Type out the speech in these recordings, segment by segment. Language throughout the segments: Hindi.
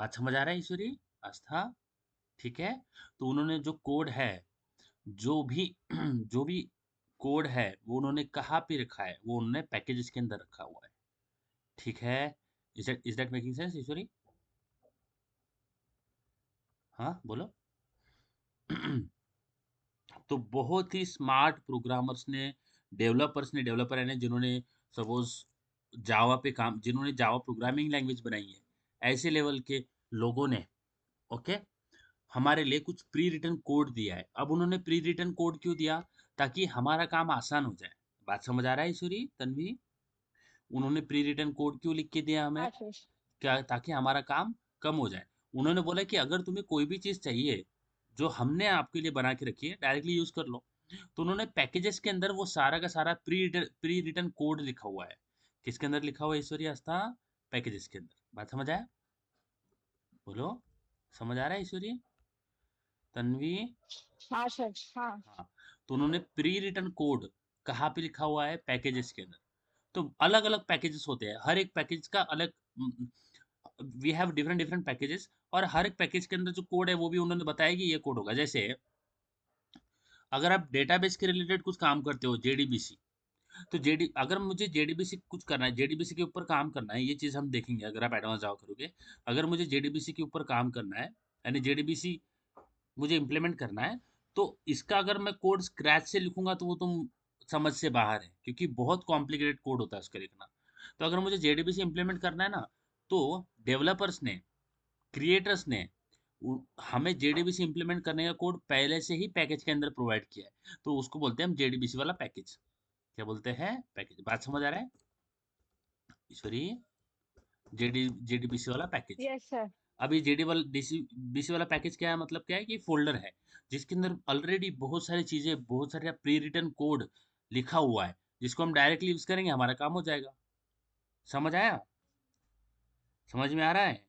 बात समझ आ रहा है ईश्वरी, आस्था? ठीक है, तो उन्होंने जो कोड है, जो भी जो भी कोड है वो उन्होंने कहाँ पे रखा है, वो उन्होंने पैकेजेस के अंदर रखा हुआ है। ठीक है, इज दैट मेकिंग सेंस ईश्वरी? हाँ बोलो। तो बहुत ही स्मार्ट प्रोग्रामर्स ने, डेवलपर है जिन्होंने सपोज जावा पे काम, जिन्होंने जावा प्रोग्रामिंग लैंग्वेज बनाई है, ऐसे लेवल के लोगों ने, ओके, हमारे लिए कुछ प्री रिटन कोड दिया है। अब उन्होंने प्री रिटन कोड क्यों दिया? ताकि हमारा काम आसान हो जाए। बात समझ आ रहा है ईश्वरी, तन्वी? उन्होंने प्री रिटन कोड क्यों लिख के दिया हमें? आशीष। क्या? ताकि हमारा काम कम हो जाए। उन्होंने बोला कि अगर तुम्हें कोई भी चीज़ चाहिए जो हमने आपके लिए बना के रखी है, डायरेक्टली यूज़ कर लो। तो उन्होंने पैकेजेस के अंदर वो सारा का सारा प्री रिटन कोड लिखा हुआ है। किसके अंदर लिखा हुआ है ईश्वरी आस्था? पैकेजेस के अंदर। बात समझ आया? बोलो, समझ आ रहा है ईश्वरी, तन्वी? हाँ सर, हाँ। हाँ, तो उन्होंने प्री रिटन कोड कहाँ पे लिखा हुआ है? पैकेजेस के अंदर। तो अलग अलग पैकेजेस होते हैं, हर एक पैकेज का अलग, we have different different packages, और हर एक पैकेज के अंदर जो कोड है वो भी उन्होंने बताया कि ये कोड होगा। जैसे अगर आप डेटाबेस के रिलेटेड कुछ काम करते हो, जेडीबीसी, तो जेडी अगर मुझे जेडीबीसी कुछ करना है, जेडीबीसी के ऊपर काम करना है, ये चीज़ हम देखेंगे अगर आप एडवांस जावा करोगे। अगर मुझे जेडीबीसी के ऊपर काम करना है, यानी जेडीबीसी मुझे इम्प्लीमेंट करना है, तो इसका अगर मैं कोड स्क्रैच से लिखूंगा तो वो तुम समझ से बाहर है, क्योंकि बहुत कॉम्प्लिकेटेड कोड होता है उसका लिखना। तो अगर मुझे जेडीबीसी इम्प्लीमेंट करना है ना, तो डेवलपर्स ने, क्रिएटर्स ने हमें जेडीबीसी इम्प्लीमेंट करने का कोड पहले से ही पैकेज के अंदर प्रोवाइड किया है, तो उसको बोलते हैं हम जेडीबीसी वाला पैकेज। क्या बोलते हैं? पैकेज। बात समझ आ रहा है ईश्वरी? जेडीबीसी वाला पैकेज। Yes sir. अब ये जेडी वाला बीसी वाला पैकेज क्या है, मतलब क्या है कि फोल्डर है जिसके अंदर ऑलरेडी बहुत सारी चीजें, बहुत सारे प्री रिटन कोड लिखा हुआ है, जिसको हम डायरेक्टली यूज करेंगे, हमारा काम हो जाएगा। समझ आया? समझ में आ रहा है?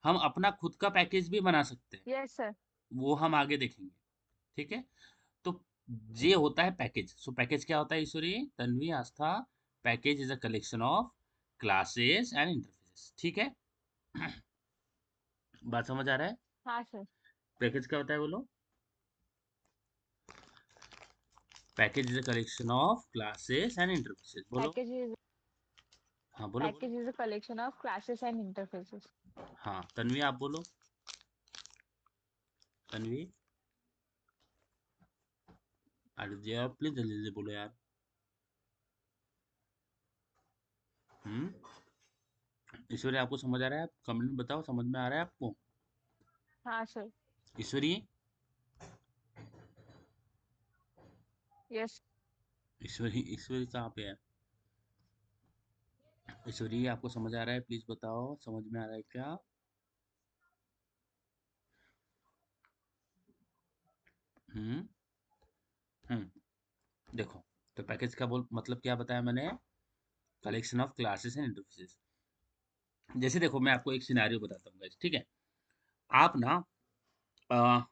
हम अपना खुद का पैकेज भी बना सकते हैं, यस सर। वो हम आगे देखेंगे। ठीक है, तो ये होता है पैकेज। सो पैकेज क्या होता है Ishwari, Tanvi, Aastha? Package is a collection of classes and interfaces. ठीक है, बात समझ आ रहा है? हाँ सर। पैकेज क्या होता है बोलो? Package is a collection of classes and interfaces. बोलो। पैकेज इज हाँ बोलो बोलो। Package is a collection of classes and interfaces. हाँ तन्वी आप बोलो, तन्वी। आदित्य आप प्लीज जल्दी जल्दी बोलो यार। ईश्वरी आपको समझ आ रहा है? आप कमेंट में बताओ, समझ में आ रहा है आपको? हाँ सर। ईश्वरी, यस। ईश्वरी, ईश्वरी कहाँ पे है? ईश्वरी आपको समझ आ रहा है? प्लीज बताओ, समझ में आ रहा है क्या? हम्म हम्म देखो, तो पैकेज का बोल मतलब क्या बताया मैंने? Collection of classes and interfaces. जैसे देखो, मैं आपको एक सिनेरियो बताता हूँ guys, ठीक है? आप ना अ,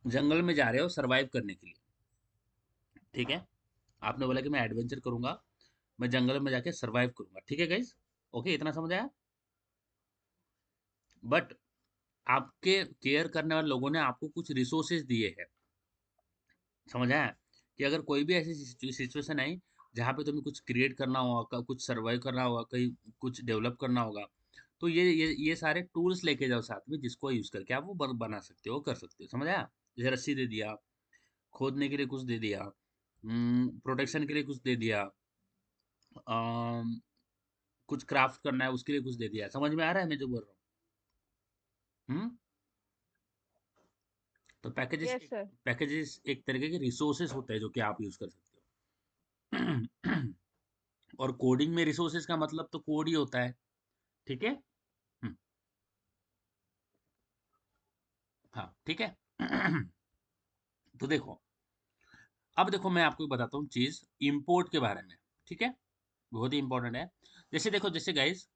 जंगल में जा रहे हो सरवाइव करने के लिए, ठीक है? आपने बोला कि मैं एडवेंचर करूंगा, मैं जंगल में जाके सरवाइव करूंगा, ठीक है गाइस? ओके, इतना समझ आया? बट आपके केयर करने वाले लोगों ने आपको कुछ रिसोर्सेज दिए हैं। समझ आया? कि अगर कोई भी ऐसी सिचुएशन आई जहाँ पे तुम्हें कुछ क्रिएट करना होगा, कुछ सर्वाइव करना होगा, कहीं कुछ डेवलप करना होगा, तो ये सारे टूल्स लेके जाओ साथ में, जिसको यूज करके आप वो बना सकते हो, कर सकते हो। समझ आया? जैसे रस्सी दे दिया, खोदने के लिए कुछ दे दिया, प्रोटेक्शन के लिए कुछ दे दिया, कुछ क्राफ्ट करना है उसके लिए कुछ दे दिया। समझ में आ रहा है मैं जो बोल रहा हूँ? तो यस सर। पैकेजेस एक तरीके के रिसोर्सेस होते हैं जो कि आप यूज कर सकते हो। और कोडिंग में रिसोर्सेज का मतलब तो कोड ही होता है। ठीक है। हाँ ठीक है। तो देखो, अब देखो मैं आपको बताता हूँ चीज इंपोर्ट के बारे में। ठीक है, बहुत ही इंपॉर्टेंट है। जैसे देखो, जैसे गाइस,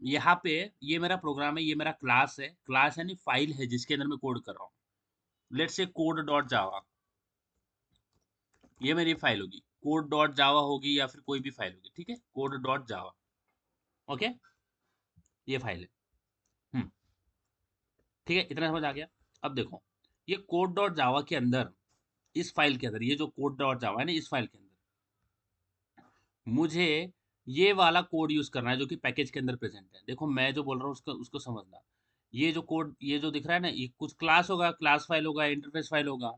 यहाँ पे ये मेरा प्रोग्राम है, ये मेरा क्लास है, क्लास यानी फाइल है जिसके अंदर मैं कोड कर रहा हूँ। लेट्स से कोड डॉट जावा, ये मेरी फाइल होगी। कोड डॉट जावा होगी या फिर कोई भी फाइल होगी, ठीक है? कोड डॉट जावा, ओके? ये फाइल है। ठीक है, इतना समझ आ गया। अब देखो, ये कोड डॉट जावा के अंदर, इस फाइल के अंदर, ये जो कोड डॉट जावा है ना, इस फाइल के अंदर मुझे ये वाला कोड यूज करना है जो कि पैकेज के अंदर प्रेजेंट है। देखो मैं जो बोल रहा हूँ उसको उसको समझना। ये जो कोड, ये जो दिख रहा है ना, ये कुछ क्लास होगा, क्लास फाइल होगा, इंटरफेस फाइल होगा।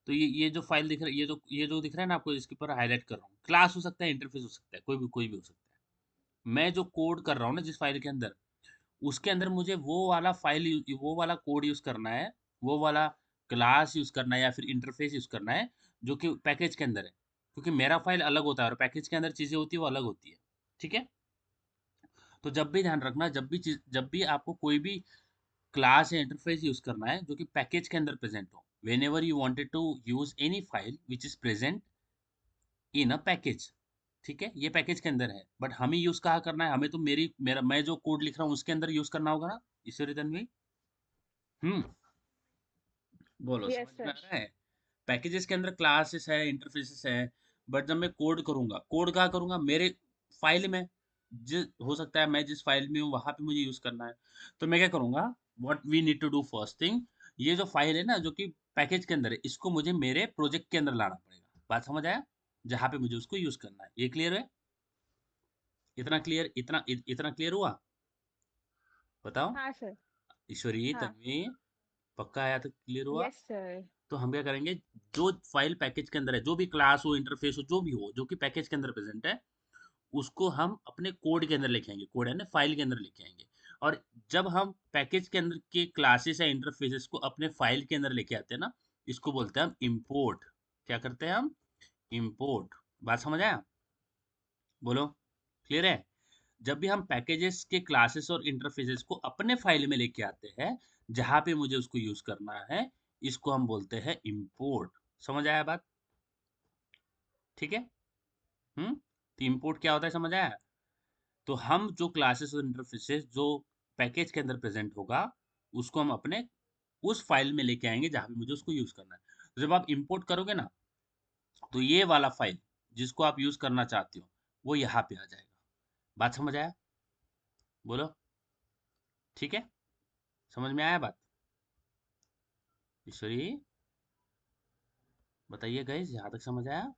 तो ये जो फाइल दिख रहा है, ये जो दिख रहा है ना आपको, इसके ऊपर हाईलाइट कर रहा हूँ, क्लास हो सकता है, इंटरफेस हो सकता है, कोई भी हो सकता है। मैं जो कोड कर रहा हूँ ना जिस फाइल के अंदर, उसके अंदर मुझे वो वाला कोड यूज करना है, वो वाला क्लास यूज करना है या फिर इंटरफेस यूज करना है जो कि पैकेज के अंदर है। क्योंकि मेरा फाइल अलग होता है और पैकेज के अंदर चीजें होती है वो अलग होती है। ठीक है, तो जब भी ध्यान रखना, जब भी आपको कोई भी क्लास या इंटरफेस यूज करना है जो कि पैकेज के अंदर प्रेजेंट हो, whenever you wanted to use any file which is present in a package. ठीक है, ये पैकेज के अंदर है, बट हमें यूज कहाँ करना है, हमें तो मैं जो कोड लिख रहा हूँ उसके अंदर यूज करना होगा ना, ईश्वरी तन्वी। हम्म, बोलो, यस समझ में आ सर। रहा है? पैकेजेस के अंदर क्लासेस है, इंटरफेसेस है, बट जब मैं कोड करूंगा, कोड कहाँ करूंगा, मेरे फाइल में। हो सकता है मैं जिस फाइल में हूँ वहां पे मुझे यूज करना है। तो मैं क्या करूंगा, what we need to do first thing, ये जो फाइल है ना जो कि पैकेज के अंदर है, इसको मुझे मेरे प्रोजेक्ट के अंदर लाना पड़ेगा। बात समझ आया? जहाँ पे मुझे उसको यूज करना है। ये क्लियर है? इतना क्लियर, इतना क्लियर हुआ? बताओ, हाँ सर। ईश्वरी हाँ। तन्वी, पक्का आया तो क्लियर हुआ? Yes sir. तो हम क्या करेंगे, जो फाइल पैकेज के अंदर है, जो भी क्लास हो, इंटरफेस हो, जो भी हो जो कि पैकेज के अंदर प्रेजेंट है, उसको हम अपने कोड के अंदर लेके आएंगे, कोड है ना, फाइल के अंदर लेके आएंगे। और जब हम पैकेज के अंदर के क्लासेस या इंटरफेसेस को अपने फाइल के अंदर लेके आते हैं ना, इसको बोलते हैं हम इम्पोर्ट। क्या करते हैं हम? इम्पोर्ट। बात समझ आया? बोलो, क्लियर है? जब भी हम पैकेजेस के क्लासेस और इंटरफेसेस को अपने फाइल में लेके आते हैं जहां पे मुझे उसको यूज करना है, इसको हम बोलते हैं इम्पोर्ट। समझ आया बात? ठीक है। तो इम्पोर्ट क्या होता है, समझ आया? तो हम जो क्लासेस और इंटरफेसेस जो पैकेज के अंदर प्रेजेंट होगा, उसको हम अपने उस फाइल में लेके आएंगे जहां पे मुझे उसको यूज करना है। तो जब आप इंपोर्ट करोगे ना, तो ये वाला फाइल जिसको आप यूज करना चाहते हो वो यहाँ पे आ जाएगा। बात समझ आया? बोलो, ठीक है, समझ में आया बात? ईश्वरी, बताइए गाइस, यहाँ तक समझ आया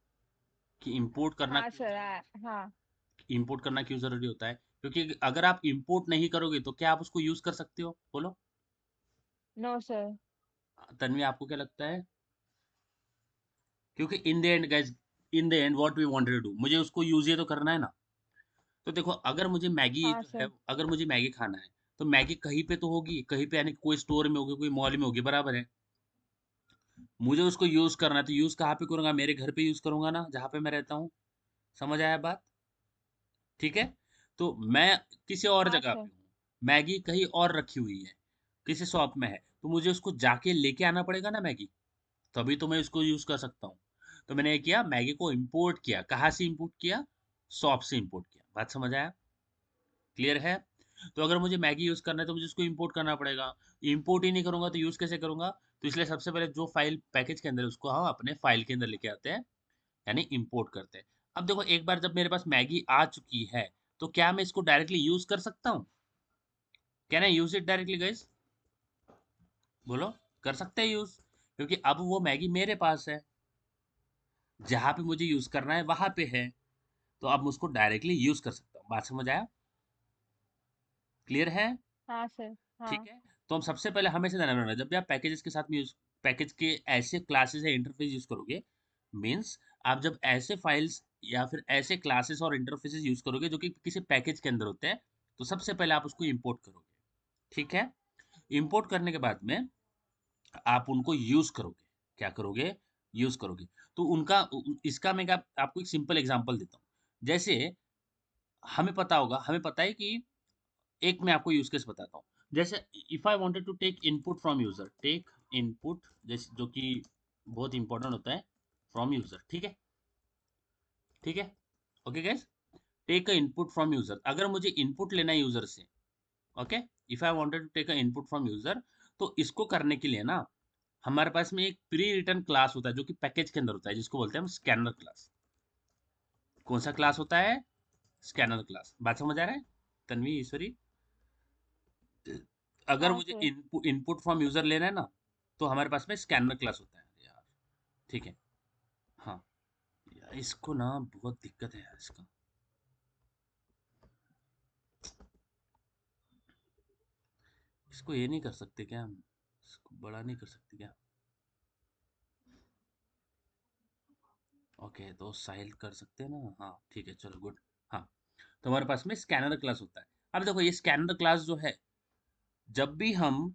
कि इंपोर्ट करना हाँ क्यों सर। जरूरी, हाँ। इंपोर्ट करना क्यों जरूरी होता है? क्योंकि अगर आप इंपोर्ट नहीं करोगे तो क्या आप उसको यूज कर सकते हो? बोलो नो सर। तन्वी, आपको क्या लगता है? क्योंकि in the end guys, in the end what we wanted to do, मुझे उसको यूज ही तो करना है ना। तो देखो, अगर मुझे मैगी हाँ जो है, सर। अगर मुझे मैगी खाना है, तो मैगी कहीं पे तो होगी, कहीं पे, यानी कि कोई स्टोर में होगी, कोई मॉल में होगी, बराबर है। मुझे उसको यूज करना है, तो यूज कहाँ पे करूंगा? मेरे घर पे यूज करूंगा ना, जहाँ पे मैं रहता हूँ। समझ आया बात? ठीक है, तो मैं किसी और हाँ जगह सर। पे हूँ, मैगी कहीं और रखी हुई है, किसी शॉप में है, तो मुझे उसको जाके लेके आना पड़ेगा ना मैगी, तभी तो मैं इसको यूज कर सकता हूँ। तो मैंने ये किया, मैगी को इंपोर्ट किया। कहाँ से इंपोर्ट किया? शॉप से इंपोर्ट किया। बात समझ आया? क्लियर है? तो अगर मुझे मैगी यूज करना है तो मुझे उसको इंपोर्ट करना पड़ेगा। इंपोर्ट ही नहीं करूंगा तो यूज कैसे करूंगा? तो इसलिए सबसे पहले जो फाइल पैकेज के अंदर है, उसको हम अपने फाइल के अंदर लेके आते हैं, यानी इंपोर्ट करते हैं। अब देखो, एक बार जब मेरे पास मैगी आ चुकी है, तो क्या मैं इसको डायरेक्टली यूज कर सकता हूँ? Can I use it directly guys? बोलो, कर सकते हैं यूज, क्योंकि अब वो मैगी मेरे पास है, जहां पे मुझे यूज करना है वहां पे है। तो अब मैं उसको डायरेक्टली यूज कर सकता हूँ। बात समझ आया? क्लियर है? हाँ सर। ठीक हाँ। है, तो हम सबसे पहले हमेशा ध्यान रखना, जब भी आप पैकेजेस के साथ में यूज, पैकेज के ऐसे क्लासेस या इंटरफेस यूज करोगे, मीन्स आप जब ऐसे फाइल्स या फिर ऐसे क्लासेस और इंटरफेसेस यूज करोगे जो कि किसी पैकेज के अंदर होते हैं, तो सबसे पहले आप उसको इंपोर्ट करोगे। ठीक है, इंपोर्ट करने के बाद में आप उनको यूज करोगे। क्या करोगे? यूज करोगे। तो इसका मैं आपको एक सिंपल एग्जांपल देता हूँ। जैसे हमें पता है कि, एक मैं आपको यूज केस बताता हूँ। जैसे if I wanted to take input from user, take input, जैसे जो कि बहुत इंपॉर्टेंट होता है, फ्रॉम यूजर। ठीक है, ठीक है, okay guys, take a input from user. अगर मुझे इनपुट लेना है यूजर से, okay, if I wanted to take a input from user, तो इसको करने के लिए ना, हमारे पास में एक प्री रिटर्न क्लास होता है जो कि पैकेज के अंदर होता है, जिसको बोलते हैं हम स्कैनर क्लास। कौन सा क्लास होता है? Scanner class. बात समझ आ रहा है तन्वी, ईश्वरी? अगर हाँ मुझे सर। इनपुट फ्रॉम यूजर लेना है ना, तो हमारे पास में स्कैनर क्लास होता है यार। ठीक है। हाँ यार, इसको ना बहुत दिक्कत है यार इसका। इसको ये नहीं कर सकते क्या हम? इसको बड़ा नहीं कर सकते क्या? ओके, तो साइल कर सकते हैं ना? हाँ ठीक है, चलो गुड। हाँ, तो हमारे पास में स्कैनर क्लास होता है। अब देखो ये स्कैनर क्लास जो है, जब भी हम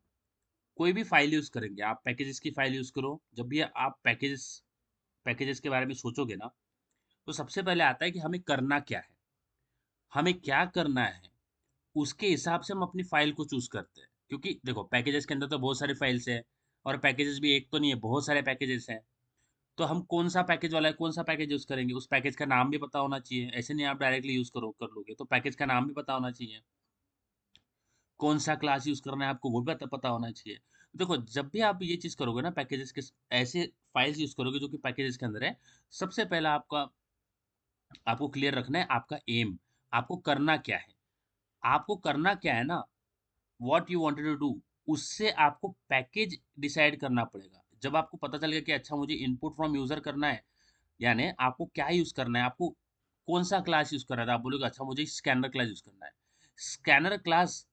कोई भी फाइल यूज करेंगे, आप पैकेजेस की फाइल यूज करो, जब भी आप पैकेजेस पैकेजेस के बारे में सोचोगे ना, तो सबसे पहले आता है कि हमें करना क्या है, हमें क्या करना है, उसके हिसाब से हम अपनी फाइल को चूज करते हैं। क्योंकि देखो पैकेजेस के अंदर तो बहुत सारे फाइल्स हैं, और पैकेजेस भी एक तो नहीं है, बहुत सारे पैकेजेस हैं। तो हम कौन सा पैकेज वाला है, कौन सा पैकेज यूज करेंगे, उस पैकेज का नाम भी पता होना चाहिए। ऐसे नहीं आप डायरेक्टली यूज करो कर लोगे, तो पैकेज का नाम भी पता होना चाहिए। कौन सा क्लास यूज करना है आपको वो भी पता होना चाहिए। देखो जब भी आप ये चीज करोगे ना, पैकेजेस के ऐसे फाइल्स यूज करोगे जो कि पैकेजेस के अंदर है, सबसे पहला आपको क्लियर रखना है आपका एम, आपको करना क्या है। आपको करना क्या है ना, what you wanted to do, उससे आपको पैकेज डिसाइड करना पड़ेगा। जब आपको पता चल गया कि अच्छा मुझे इनपुट फ्रॉम यूजर करना है, यानी आपको क्या यूज करना है, आपको कौन सा क्लास यूज करना है, तो आप बोलोगे अच्छा मुझे स्कैनर क्लास यूज करना है। स्कैनर क्लास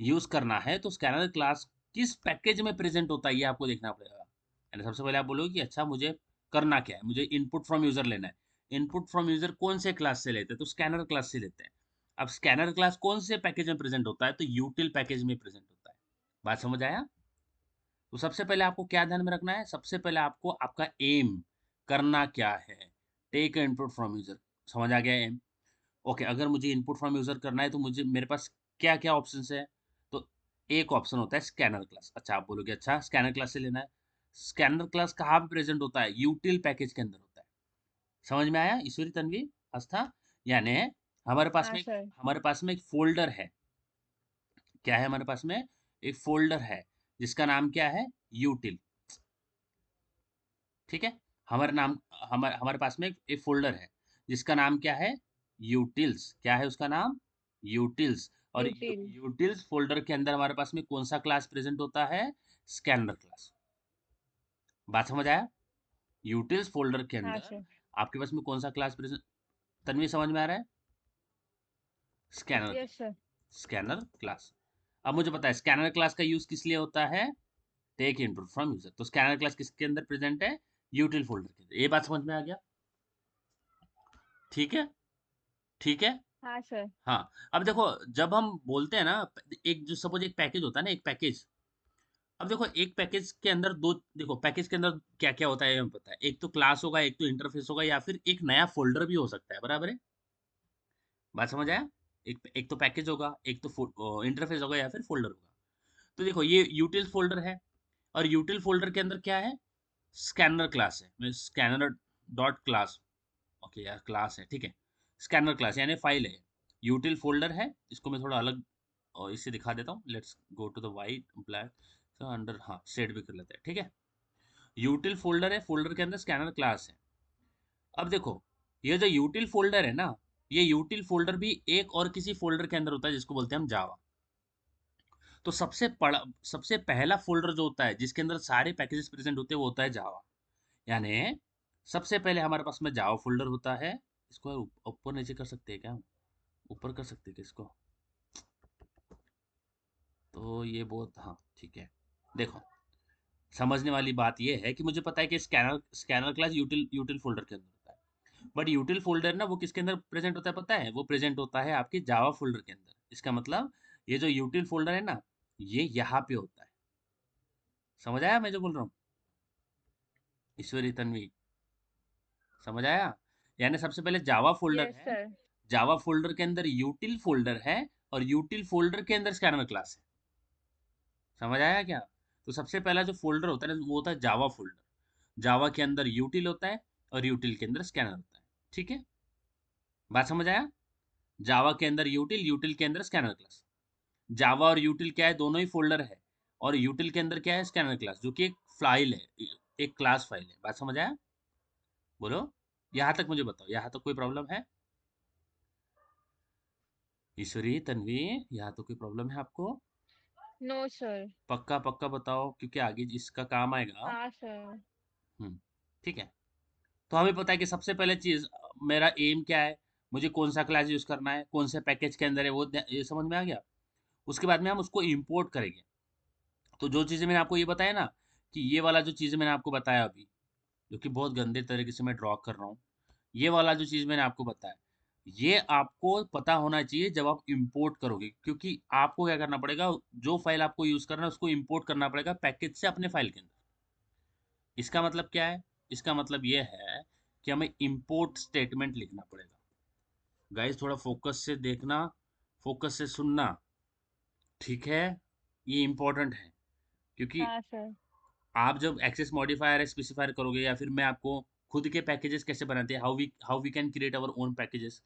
यूज करना है, तो स्कैनर क्लास किस पैकेज में प्रेजेंट होता है ये आपको देखना पड़ेगा। यानी सबसे पहले आप बोलोगे कि अच्छा मुझे करना क्या है, मुझे इनपुट फ्रॉम यूजर लेना है। इनपुट फ्रॉम यूजर कौन से क्लास से लेते हैं, तो स्कैनर क्लास से लेते हैं। अब स्कैनर क्लास कौन से पैकेज में प्रेजेंट होता है, तो यूटिल पैकेज में प्रेजेंट होता है। बात समझ आया? तो सबसे पहले आपको क्या ध्यान में रखना है, सबसे पहले आपको आपका एम, करना क्या है, टेक इनपुट फ्रॉम यूजर। समझ आ गया एम? ओके, अगर मुझे इनपुट फ्रॉम यूजर करना है तो मुझे मेरे पास क्या क्या ऑप्शन है, तो एक ऑप्शन होता है स्कैनर क्लास। अच्छा आप बोलोगे अच्छा स्कैनर क्लास से लेना है। स्कैनर क्लास कहाँ पे प्रेजेंट होता है, यूटिल पैकेज के अंदर होता है। समझ में आया ईश्वरी, तन्वी, आस्था? यानी हाँ सर। हमारे पास में एक फोल्डर है। क्या है हमारे पास में? एक फोल्डर है जिसका नाम क्या है, यूटिल। ठीक है। हमारे नाम हमारे हमारे पास में एक फोल्डर है जिसका नाम क्या है, यूटिल्स। क्या है उसका नाम? यूटिल्स। और यूटिल। यूटिल्स फोल्डर के अंदर हमारे पास में कौन सा क्लास प्रेजेंट होता है, स्कैनर क्लास। बात समझ आया? यूटिल्स फोल्डर के हाँ अंदर सर। आपके पास में कौन सा क्लास प्रेजेंट, तन्वी समझ में आ रहा है? Scanner yes class. Sir. Scanner class. अब मुझे पता है स्कैनर क्लास का यूज किस लिए होता है, टेक इनपुट फ्रॉम यूजर। तो स्कैनर क्लास किसके अंदर प्रेजेंट है, यूटिल फोल्डर के अंदर। ये बात समझ में आ गया? ठीक है। ठीक है। हाँ सर। हाँ, अब देखो जब हम बोलते हैं ना, एक जो सपोज एक पैकेज होता है ना, एक पैकेज। अब देखो एक पैकेज के अंदर दो, देखो पैकेज के अंदर क्या क्या होता है हमें पता है। एक तो क्लास होगा, एक तो इंटरफेस होगा, या फिर एक नया फोल्डर भी हो सकता है। बराबर है? बात समझ आया? एक एक तो पैकेज होगा, एक तो इंटरफेस होगा, या फिर फोल्डर होगा। तो देखो ये यूटिल फोल्डर है, और यूटिल फोल्डर के अंदर क्या है, स्कैनर क्लास है, स्कैनर डॉट क्लास। ओके यार, क्लास है, ठीक है। स्कैनर क्लास यानी फाइल है। यूटिल फोल्डर है, इसको मैं थोड़ा अलग और इससे दिखा देता हूँ। Let's go to the white black, तो अंडर, हाँ शेड भी कर लेते हैं, ठीक है। यूटिल फोल्डर है, फोल्डर के अंदर स्कैनर क्लास है। अब देखो ये जो यूटिल फोल्डर है ना, ये यूटिल फोल्डर भी एक और किसी फोल्डर के अंदर होता है जिसको बोलते हैं हम जावा। तो सबसे पहला फोल्डर जो होता है जिसके अंदर सारे पैकेजेस प्रेजेंट होते हैं वो होता है जावा। यानी सबसे पहले हमारे पास में जावा फोल्डर होता है। इसको ऊपर नीचे कर सकते हैं क्या? ऊपर कर सकते हैं क्या इसको? तो ये बहुत, हाँ ठीक है। देखो समझने वाली बात ये है कि मुझे पता है कि स्कैनर स्कैनर क्लास यूटिल यूटिल फोल्डर के अंदर होता है। बट यूटिल फोल्डर ना वो किसके अंदर प्रेजेंट होता है पता है? वो प्रेजेंट होता है आपके जावा फोल्डर के अंदर। इसका मतलब ये जो यूटिल फोल्डर है ना, ये यहाँ पे होता है। समझ आया मैं जो बोल रहा हूँ, ईश्वरी, तन्वी? समझ आया? यानी सबसे पहले जावा फोल्डर यस है, सर। जावा फोल्डर के अंदर यूटिल फोल्डर है, और यूटिल फोल्डर के अंदर स्कैनर क्लास है। समझ आया क्या? तो सबसे पहला जो फोल्डर होता है ना वो होता है जावा फोल्डर। जावा के अंदर यूटिल होता है, और यूटिल के अंदर स्कैनर होता है। ठीक है, बात समझ आया? जावा के अंदर यूटिल, यूटिल के अंदर स्कैनर क्लास। जावा और यूटिल क्या है, दोनों ही फोल्डर है। और यूटिल के अंदर क्या है, स्कैनर क्लास, जो कि एक फाइल है, एक क्लास फाइल है। बात समझ आया? बोलो, यहाँ तक मुझे बताओ, यहाँ तक कोई प्रॉब्लम है? ईश्वरी, तन्वी, यहाँ तो कोई प्रॉब्लम है आपको? No sir. पक्का पक्का बताओ, क्योंकि आगे इसका काम आएगा। हाँ सर। हम्म। ठीक है। तो हमें पता है कि सबसे पहले चीज, मेरा एम क्या है, मुझे कौन सा क्लास यूज करना है, कौन से पैकेज के अंदर है, वो ये समझ में आ गया। उसके बाद में हम उसको इंपोर्ट करेंगे। तो जो चीजें मैंने आपको ये बताया ना, कि ये वाला जो चीज़ मैंने आपको बताया अभी, जो कि बहुत गंदे तरीके से मैं ड्रॉ कर रहा हूँ, ये वाला जो चीज़ मैंने आपको बताया, ये आपको पता होना चाहिए जब आप इंपोर्ट करोगे, क्योंकि आपको क्या करना पड़ेगा, जो फाइल आपको यूज करना है उसको इंपोर्ट करना पड़ेगा पैकेज से अपने फाइल के अंदर। इसका मतलब क्या है? इसका मतलब ये है कि हमें इंपोर्ट स्टेटमेंट लिखना पड़ेगा। गाइस थोड़ा फोकस से देखना, फोकस से सुनना, ठीक है? ये इंपॉर्टेंट है, क्योंकि हाँ सर। आप जब एक्सेस मॉडिफायर स्पेसिफायर करोगे, या फिर मैं आपको खुद के पैकेजेस कैसे बनाते हैं, how we can create our own packages,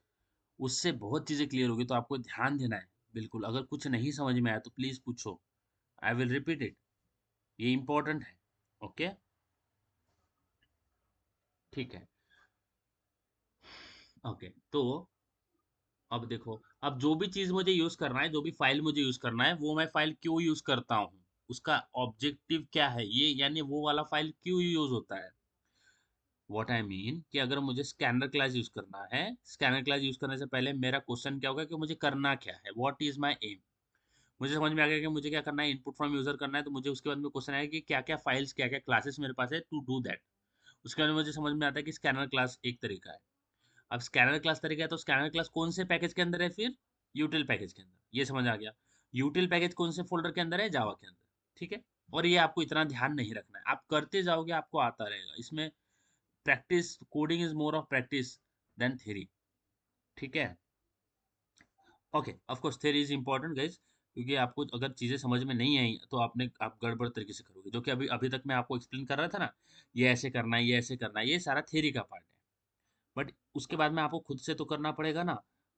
उससे बहुत चीज़ें क्लियर होगी। तो आपको ध्यान देना है बिल्कुल। अगर कुछ नहीं समझ में आया तो प्लीज़ पूछो, आई विल रिपीट इट। ये इंपॉर्टेंट है। ओके, ठीक है। ओके, तो अब देखो, अब जो भी चीज़ मुझे यूज़ करना है, जो भी फाइल मुझे यूज़ करना है, वो मैं फाइल क्यों यूज़ करता हूँ, उसका ऑब्जेक्टिव क्या है, ये यानी वो वाला फाइल क्यों यूज़ होता है। व्हाट आई मीन कि अगर मुझे स्कैनर क्लास यूज करना है, स्कैनर क्लास यूज करने से पहले मेरा क्वेश्चन क्या होगा कि मुझे करना क्या है, व्हाट इज माय एम। मुझे समझ में आ गया कि मुझे क्या करना है, इनपुट फ्रॉम यूजर करना है। तो मुझे उसके बाद में क्वेश्चन आएगा कि क्या क्या फाइल्स, क्या क्या क्लासेस मेरे पास है टू डू दैट। उसके बाद में मुझे समझ में आता है कि स्कैनर क्लास एक तरीका है। अब स्कैनर क्लास तरीका है, तो स्कैनर क्लास कौन से पैकेज के अंदर है, फिर यूटिल पैकेज के अंदर। ये समझ आ गया। यूटिल पैकेज कौन से फोल्डर के अंदर है, जावा के अंदर। ठीक है। और ये आपको इतना ध्यान नहीं रखना है, आप करते जाओगे आपको आता रहेगा। इसमें practice, coding is more of practice than theory. ठीक है। Okay, of course theory is important guys, क्योंकि आपको अगर चीजें समझ में नहीं आई तो आप गड़बड़ तरीके से करोगे। जो कि अभी अभी तक मैं आपको एक्सप्लेन कर रहा था ना, ये ऐसे करना है, ये ऐसे करना है, ये सारा थ्योरी का पार्ट है। बट उसके बाद में आपको खुद से तो करना पड़ेगा ना।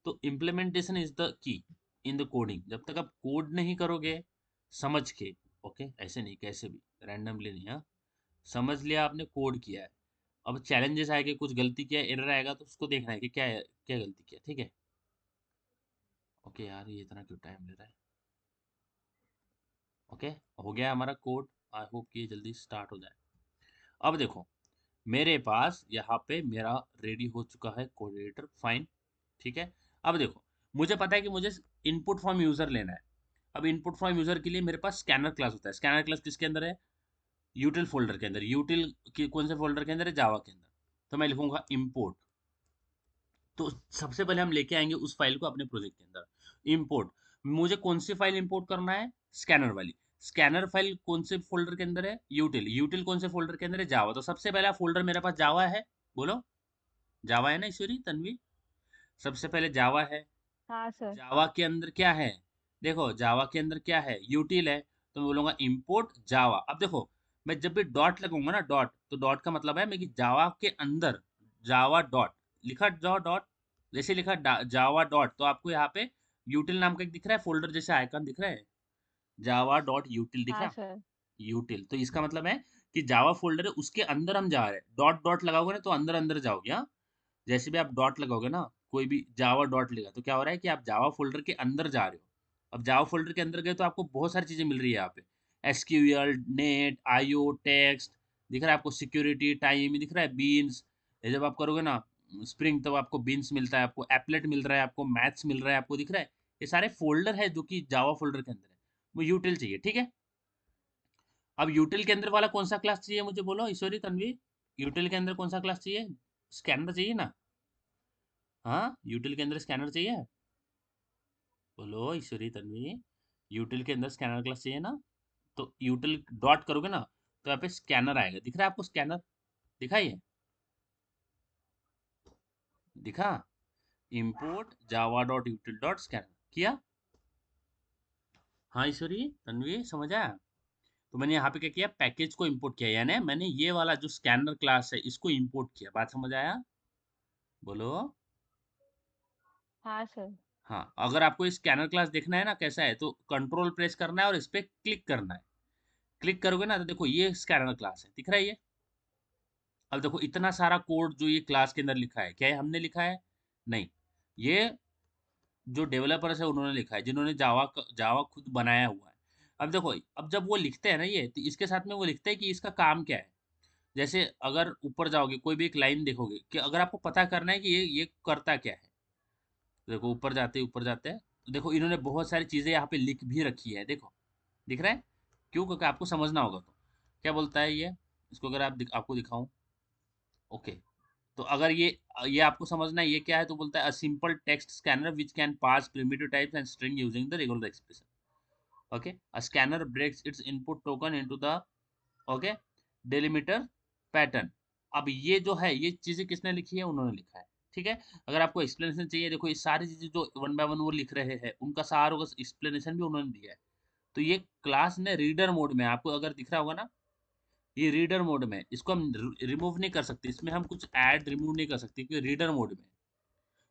तो implementation is the key in the coding. जब तक आप कोड नहीं करोगे समझ के, ओके, ऐसे नहीं, कैसे भी रैंडमली नहीं, हाँ, समझ लिया आपने, कोड किया है। अब चैलेंजेस आएंगे, कुछ गलती किया, एरर आएगा, तो उसको देखना है कि क्या है, क्या गलती किया। ठीक है। ओके यार, ये इतना क्यों टाइम ले रहा है। ओके, हो गया हमारा कोड। आई होप कि ये जल्दी स्टार्ट हो जाए। अब देखो, मेरे पास यहाँ पे मेरा रेडी हो चुका है कोड एडिटर, फाइन। ठीक है। अब देखो, मुझे पता है कि मुझे इनपुट फ्रॉम यूजर लेना है। अब इनपुट फ्रॉम यूजर के लिए मेरे पास स्कैनर क्लास होता है। स्कैनर क्लास किसके अंदर है, यूटिल फोल्डर के अंदर। यूटिल कौन से फोल्डर के अंदर है, जावा के अंदर। तो मैं लिखूंगा इम्पोर्ट। तो सबसे पहले हम लेके आएंगे उस फाइल को अपने प्रोजेक्ट के अंदर। इंपोर्ट, मुझे कौन सी फाइल इंपोर्ट करना है, स्कैनर वाली। स्कैनर फाइल कौन से फोल्डर के अंदर है, यूटिल। यूटिल कौन से फोल्डर के अंदर है, जावा। तो सबसे पहला फोल्डर मेरे पास जावा है। बोलो, जावा है ना ईश्वरी, तन्वी? सबसे पहले जावा है। हाँ सर। जावा के अंदर क्या है, देखो जावा के अंदर क्या है, यूटिल है। तो मैं बोलूंगा इंपोर्ट जावा। अब देखो, मैं जब भी डॉट लगाऊंगा ना, डॉट, तो डॉट का मतलब है मैं कि जावा के अंदर, जावा डॉट, लिखा जावा डॉट, जैसे लिखा जावा डॉट, तो आपको यहाँ पे यूटिल नाम का एक दिख रहा है फोल्डर जैसे आइकन दिख रहा है, जावा डॉट यूटिल दिख हाँ रहा। सर। यूटिल, तो इसका मतलब है कि जावा फोल्डर है, उसके अंदर हम जा रहे हैं। डॉट डॉट लगाओगे ना तो अंदर अंदर जाओगे, हाँ। जैसे भी आप डॉट लगाओगे ना, कोई भी जावा डॉट लिखा, तो क्या हो रहा है कि आप जावा फोल्डर के अंदर जा रहे हो। अब जावा फोल्डर के अंदर गए तो आपको बहुत सारी चीजें मिल रही है यहाँ पे, एसक्यूएल, नेट, आईओ, टेक्स्ट दिख रहा है आपको, सिक्योरिटी, टाइम दिख रहा है, बीन्स। ये जब आप करोगे ना स्प्रिंग, तब आपको बीन्स मिलता है, आपको एप्लेट मिल रहा है, आपको मैथ्स मिल रहा है, आपको दिख रहा है। ये सारे फोल्डर है जो कि जावा फोल्डर के अंदर है। वो यूटिल चाहिए, ठीक है। अब यूटिल के अंदर वाला कौन सा क्लास चाहिए मुझे, बोलो ईश्वरी, तन्वी। यूटिल के अंदर कौन सा क्लास चाहिए, स्कैनर चाहिए ना। हाँ, यूटिल के अंदर स्कैनर चाहिए। बोलो ईश्वरी, तन्वी, यूटिल के अंदर स्कैनर क्लास चाहिए ना। तो यूटिल डॉट करोगे ना, तो यहाँ पे स्कैनर आएगा, दिख रहा है आपको स्कैनर, दिखाइए, दिखा। Import Java dot यूटिल dot scanner किया। हाँ ईश्वरी, तन्वी, समझ आया। तो मैंने यहाँ पे क्या किया, पैकेज को इंपोर्ट किया, यानी मैंने ये वाला जो स्कैनर क्लास है इसको इंपोर्ट किया। बात समझ आया? बोलो। हाँ सर। हाँ, अगर आपको इस स्कैनर क्लास देखना है ना कैसा है, तो कंट्रोल प्रेस करना है और इस पे क्लिक करना है। क्लिक करोगे ना तो देखो ये स्कैनर क्लास है, दिख रहा है ये। अब देखो इतना सारा कोड जो ये क्लास के अंदर लिखा है, क्या ये हमने लिखा है? नहीं, ये जो डेवलपर्स है उन्होंने लिखा है, जिन्होंने जावा खुद बनाया हुआ है। अब देखो, अब जब वो लिखते हैं ना ये, तो इसके साथ में वो लिखते हैं कि इसका काम क्या है। जैसे अगर ऊपर जाओगे, कोई भी एक लाइन देखोगे कि अगर आपको पता करना है कि ये करता क्या है, तो देखो ऊपर जाते हैं, तो देखो इन्होंने बहुत सारी चीज़ें यहाँ पे लिख भी रखी है, देखो दिख रहा है। क्यों? क्योंकि आपको समझना होगा। तो क्या बोलता है ये, इसको अगर आपको दिखाऊं, ओके। तो अगर ये आपको समझना है ये क्या है, तो बोलता है a simple text scanner which can pass primitive types and string using the regular expression. Okay, a scanner breaks its input token into the, okay, delimiter pattern. अब ये जो है, ये चीज़ें किसने लिखी है? उन्होंने लिखा है। ठीक है। अगर आपको एक्सप्लेनेशन चाहिए, देखो ये सारी चीज़ें जो वन बाय वन वो लिख रहे हैं, उनका सारा एक्सप्लेनेशन भी उन्होंने दिया है। तो ये क्लास ने रीडर मोड में, आपको अगर दिख रहा होगा ना, ये रीडर मोड में, इसको हम रिमूव नहीं कर सकते, इसमें हम कुछ ऐड रिमूव नहीं कर सकते क्योंकि रीडर मोड में,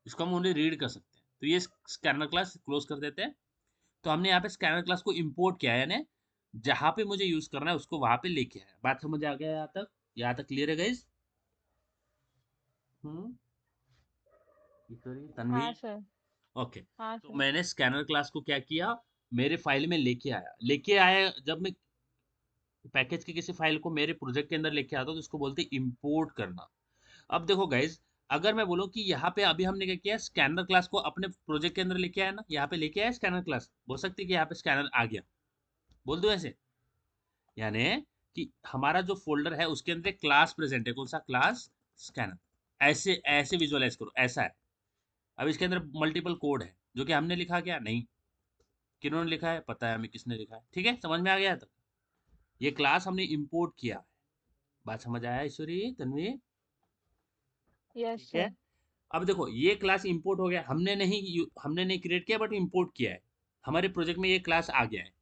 इसको हम ओनली रीड कर सकते हैं। तो ये स्कैनर क्लास क्लोज कर देते हैं। तो हमने यहाँ पे स्कैनर क्लास को इंपोर्ट किया है, यानी जहाँ पे मुझे यूज करना है उसको वहां पे लेके आया। बात समझ आ गया यहाँ तक? यहाँ तक क्लियर है गाइस? हम्म, ईश्वरी, तन्वी, हाँ सर। ओके। हाँ तो सर। मैंने स्कैनर क्लास को क्या किया, मेरे फाइल में लेके आया। जब मैं पैकेज की किसी फाइल को मेरे प्रोजेक्ट के अंदर लेके आता हूँ तो उसको बोलते हैं इंपोर्ट करना। अब देखो गाइज, अगर मैं बोलूँ कि यहाँ पे अभी हमने क्या किया, स्कैनर क्लास को अपने प्रोजेक्ट के अंदर लेके आया ना, यहाँ पे लेके आया स्कैनर क्लास, बोल सकते हैं कि यहाँ पे स्कैनर आ गया, बोल दो ऐसे। यानी कि हमारा जो फोल्डर है उसके अंदर एक क्लास प्रेजेंट है, कौन सा क्लास? स्कैनर। ऐसे ऐसे विजुअलाइज करो, ऐसा है। अब इसके अंदर मल्टीपल कोड है जो कि हमने लिखा, क्या नहीं, किन्होंने लिखा है पता है हमें किसने लिखा है। ठीक है, समझ में आ गया? तक ये क्लास हमने इंपोर्ट किया है। बात समझ आया ईश्वरी, तन्वी? यस ठीक है। सर। अब देखो ये क्लास इंपोर्ट हो गया, हमने नहीं क्रिएट किया बट इंपोर्ट किया है। हमारे प्रोजेक्ट में ये क्लास आ गया है।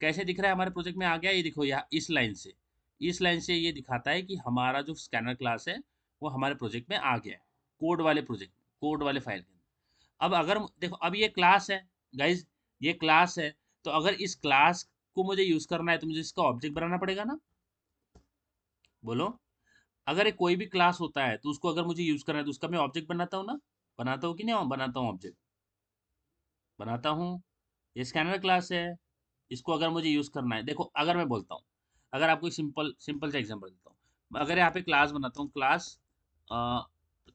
कैसे दिख रहा है हमारे प्रोजेक्ट में आ गया? ये देखो यहाँ इस लाइन से ये दिखाता है कि हमारा जो स्कैनर क्लास है वो हमारे प्रोजेक्ट में आ गया है, कोड वाले प्रोजेक्ट में, कोड वाले फाइल के अंदर। अब अगर देखो, अब ये क्लास है गाइज, ये क्लास है। तो अगर इस क्लास को मुझे यूज करना है तो मुझे इसका ऑब्जेक्ट बनाना पड़ेगा ना, बोलो। अगर ये कोई भी क्लास होता है तो उसको अगर मुझे यूज करना है तो उसका मैं ऑब्जेक्ट बनाता हूँ ना, बनाता हूँ कि नहीं बनाता हूँ? ऑब्जेक्ट बनाता हूँ। ये स्कैनर क्लास है, इसको अगर मुझे यूज करना है, देखो अगर मैं बोलता हूँ, अगर आपको सिंपल सिंपल सा एग्जांपल देता हूँ, अगर यहाँ पे क्लास बनाता हूँ,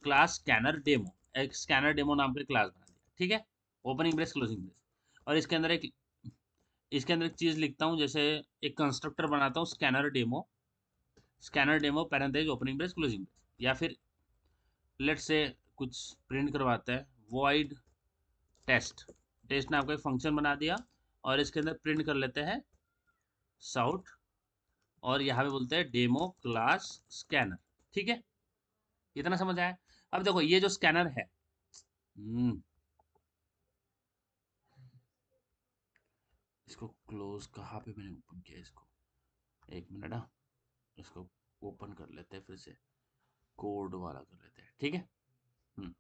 क्लास स्कैनर डेमो, एक स्कैनर डेमो नाम का क्लास बना दिया, ठीक है, ओपनिंग ब्रेस क्लोजिंग ब्रेस। और इसके अंदर एक चीज लिखता हूँ, जैसे एक कंस्ट्रक्टर बनाता हूँ, scanner demo parenthesis opening brace closing brace. या फिर लेट से कुछ प्रिंट करवाते हैं, वॉइड टेस्ट, टेस्ट ने आपका एक फंक्शन बना दिया, और इसके अंदर प्रिंट कर लेते हैं साउट, और यहाँ पे बोलते हैं डेमो क्लास स्कैनर। ठीक है, इतना समझ आया? अब देखो ये जो स्कैनर है, इसको क्लोज, कहाँ पे मैंने ओपन किया इसको, एक मिनट ना, इसको ओपन कर लेते हैं फिर से, कोड वाला कर लेते हैं, ठीक है। हम्म,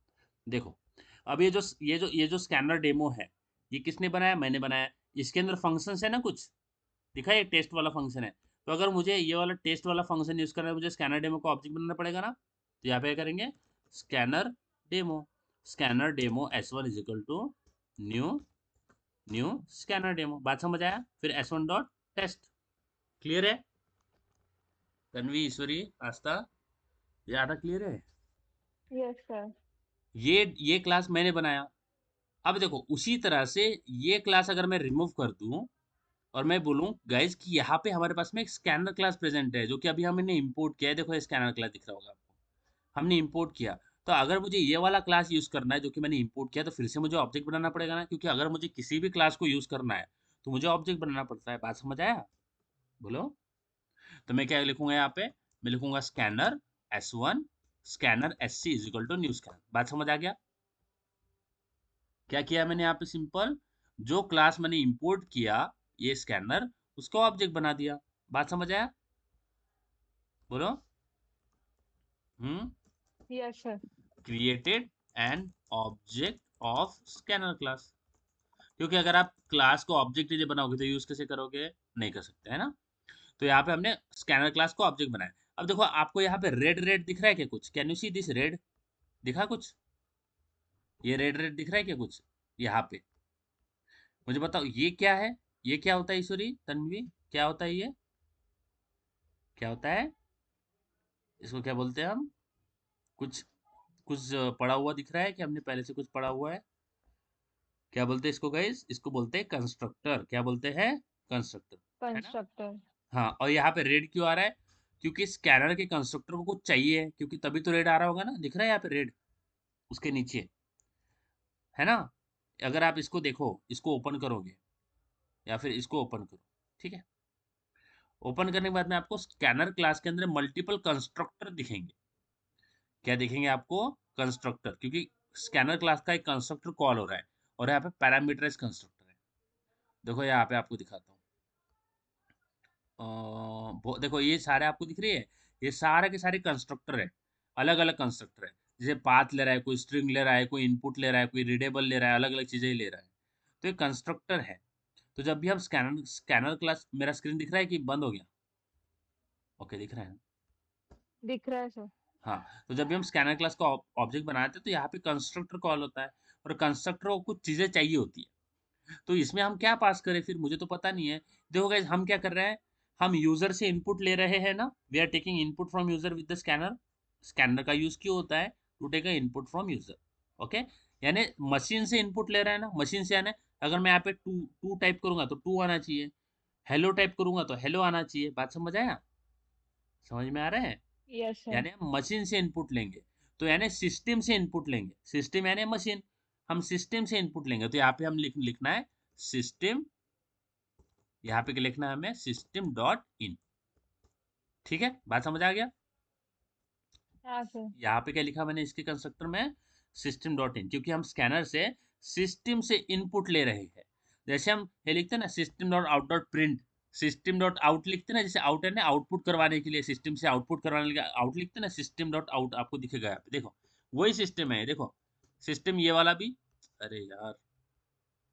देखो, अब ये जो स्कैनर डेमो है, ये किसने बनाया? मैंने बनाया। इसके अंदर फंक्शंस है ना कुछ, दिखा है टेस्ट वाला फंक्शन है। तो अगर मुझे ये वाला टेस्ट वाला फंक्शन यूज करना है, मुझे स्कैनर डेमो का ऑब्जेक्ट बनाना पड़ेगा ना। तो यहाँ पे क्या करेंगे, scanner demo, scanner demo S1 is equal to new new scanner demo. बात समझ आया? फिर S1 डॉट टेस्ट। क्लियर है तन्वी, ईश्वरी, आस्था? ये आधा क्लियर है? Yes sir. ये क्लास मैंने बनाया। अब देखो उसी तरह से ये क्लास अगर मैं रिमूव कर दूं और मैं बोलूं गाइज कि यहाँ पे हमारे पास में एक स्कैनर क्लास प्रेजेंट है जो कि अभी हमने इंपोर्ट किया है, देखो ये स्कैनर क्लास दिख रहा होगा आपको, हमने इंपोर्ट किया। तो अगर मुझे ये वाला क्लास यूज करना है जो कि मैंने इंपोर्ट किया, तो फिर से मुझे ऑब्जेक्ट बनाना पड़ेगा ना, क्योंकि अगर मुझे किसी भी क्लास को यूज करना है तो मुझे ऑब्जेक्ट बनाना पड़ता है। बात समझ आया? बोलो। तो मैं क्या लिखूंगा यहाँ पे, मैं लिखूंगा scanner S1, scanner SC is equal to new scanner. बात समझ आ गया? क्या किया मैंने यहाँ पे, सिंपल, जो क्लास मैंने इंपोर्ट किया, ये स्कैनर, उसको ऑब्जेक्ट बना दिया। बात समझ आया? बोलो। Hmm, yes sir. Created an object of scanner class. क्योंकि अगर आप क्लास को ऑब्जेक्ट ही बनाओगे तो यूज कैसे करोगे? नहीं कर सकते, है ना। तो यहाँ पे हमने स्कैनर क्लास को ऑब्जेक्ट बनाया। अब देखो आपको यहाँ पे रेड रेड दिख रहा है क्या कुछ? Can you see this red? दिखा कुछ? ये रेड रेड दिख रहा है क्या कुछ? यहाँ पे मुझे बताओ ये क्या है, ये क्या होता है ईश्वरी तन्वी, क्या होता है ये, क्या होता है, इसको क्या बोलते हैं हम, कुछ कुछ पढ़ा हुआ दिख रहा है कि हमने पहले से कुछ पढ़ा हुआ है, क्या बोलते हैं इसको गाइस, इसको बोलते हैं कंस्ट्रक्टर, क्या बोलते हैं, कंस्ट्रक्टर, है ना। कंस्ट्रक्टर। हाँ, और यहाँ पे रेड क्यों आ रहा है, क्योंकि स्कैनर के कंस्ट्रक्टर को कुछ चाहिए, क्योंकि तभी तो रेड आ रहा होगा ना, दिख रहा है यहाँ पे रेड उसके नीचे, है ना। अगर आप इसको देखो, इसको ओपन करोगे या फिर इसको ओपन करो, ठीक है, ओपन करने के बाद में आपको स्कैनर क्लास के अंदर मल्टीपल कंस्ट्रक्टर दिखेंगे, क्या दिखेंगे आपको, कंस्ट्रक्टर, क्योंकि स्कैनर क्लास का एक कंस्ट्रक्टर कॉल हो रहा है और यहाँ पे पैरामीटराइज कंस्ट्रक्टर है। देखो यहाँ पे आपको दिखाता हूँ, देखो ये सारे आपको दिख रही है, ये सारे के सारे कंस्ट्रक्टर है, अलग अलग कंस्ट्रक्टर है, जैसे पाथ ले रहा है, कोई स्ट्रिंग ले रहा है, कोई इनपुट ले रहा है, कोई रीडेबल ले रहा है, अलग अलग चीजें ले रहा है, तो ये कंस्ट्रक्टर है। तो जब भी हम स्कैनर स्कैनर क्लास, मेरा स्क्रीन दिख रहा है कि बंद हो गया, ओके दिख रहा है, दिख रहा है सर। हाँ। तो जब भी हम स्कैनर क्लास का ऑब्जेक्ट बनाते हैं तो यहाँ पे कंस्ट्रक्टर कॉल होता है, और कंस्ट्रक्टर को कुछ चीजें चाहिए होती है, तो इसमें हम क्या पास करें फिर, मुझे तो पता नहीं है। देखो गाइस हम क्या कर रहे हैं, हम यूजर से इनपुट ले रहे हैं ना, we are taking input from user with the scanner, scanner का यूज क्यों होता है, to take a input from user, okay, यानी मशीन से इनपुट ले रहे हैं ना, मशीन से, यानी अगर मैं यहाँ पे टू टू टाइप करूंगा तो टू आना चाहिए, हेलो टाइप करूंगा तो हेलो आना चाहिए, बात समझ आया, समझ में आ रहा है, यस सर। यानी हम मशीन से इनपुट लेंगे, तो यानी सिस्टम से इनपुट लेंगे, सिस्टम यानी मशीन, हम सिस्टम से इनपुट लेंगे, तो यहाँ पे हम लिखना है सिस्टम, यहाँ पे क्या लिखना है हमें, सिस्टम डॉट इन, ठीक है, बात समझ आ गया। हाँ सर। यहाँ पे क्या लिखा मैंने इसके कंस्ट्रक्टर में, सिस्टम डॉट इन, क्योंकि हम स्कैनर से सिस्टम से इनपुट ले रहे हैं, जैसे हम ये लिखते हैं ना system dot out dot print, system dot out लिखते हैं ना, जैसे आउट है ना, आउटपुट करवाने के लिए, सिस्टम से आउटपुट करवाने के लिए आउट लिखते हैं ना, सिस्टम डॉट आउट आपको दिखेगा यहाँ पे, देखो वही सिस्टम है, देखो सिस्टम ये वाला भी, अरे यार